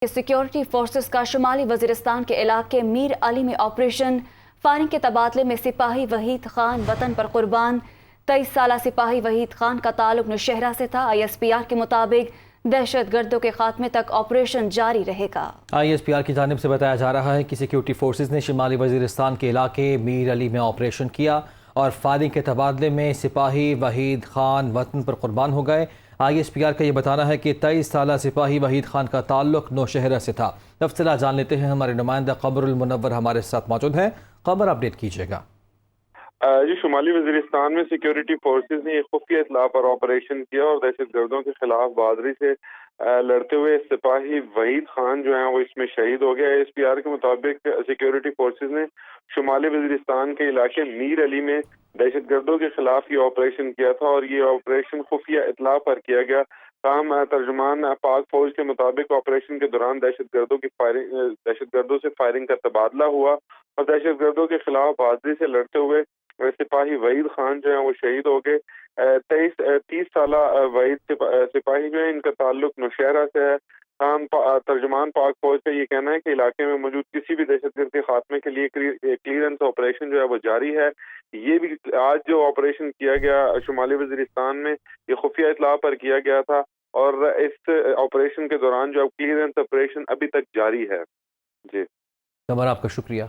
Security forces کا شمالی وزیرستان کے علاقے میر علی میں آپریشن فائرنگ کے تبادلے میں سپاہی وحید خان وطن پر قربان 23 سالہ سپاہی وحید خان کا تعلق نوشہرہ سے تھا۔ ISPR کے مطابق دہشت گردوں کے خاتمے تک آپریشن جاری رہے گا۔ ISPR کی جانب سے بتایا جا رہا ہے کہ سیکیورٹی فورسز نے شمالی وزیرستان کے علاقے میر علی میں آپریشن کیا اور فائرنگ کے تبادلے میں سپاہی وحید خان وطن پر قربان ہو گئے۔ ISPR کا یہ بتانا ہے کہ 23 سالہ سپاہی وحید خان کا تعلق نوشہرہ سے تھا۔ تفصیلات جان لیتے ہیں، ہمارے نمائندہ قمر المنور ہمارے ساتھ موجود ہیں۔ قمر، اپڈیٹ کیجیے گا۔ جی، شمالی وزیرستان میں سیکیورٹی فورسز نے ایک خفیہ اطلاع پر آپریشن کیا اور دہشت گردوں کے خلاف بہادری سے لڑتے ہوئے سپاہی وحید خان جو ہیں وہ اس میں شہید ہو گئے۔ ISPR کے مطابق سیکیورٹی فورسز نے شمالی وزیرستان کے علاقے میر علی میں دہشت گردوں کے خلاف یہ آپریشن کیا تھا اور یہ آپریشن خفیہ اطلاع پر کیا گیا۔ تاہم ترجمان پاک فوج کے مطابق آپریشن کے دوران دہشت گردوں سے فائرنگ کا تبادلہ ہوا اور دہشت گردوں کے خلاف بہادری سے لڑتے ہوئے سپاہی وحید خان جو ہیں وہ شہید ہو گئے۔ 30 سالہ وحید سپاہی جو ہے ان کا تعلق نوشہرہ سے ہے۔ ترجمان پاک فوج کا یہ کہنا ہے کہ علاقے میں موجود کسی بھی دہشت گرد کے خاتمے کے لیے کلیئرنس آپریشن جو ہے وہ جاری ہے۔ یہ بھی آج جو آپریشن کیا گیا شمالی وزیرستان میں یہ خفیہ اطلاع پر کیا گیا تھا اور اس آپریشن کے دوران جو کلیئرنس آپریشن ابھی تک جاری ہے۔ جی قمر، آپ کا شکریہ۔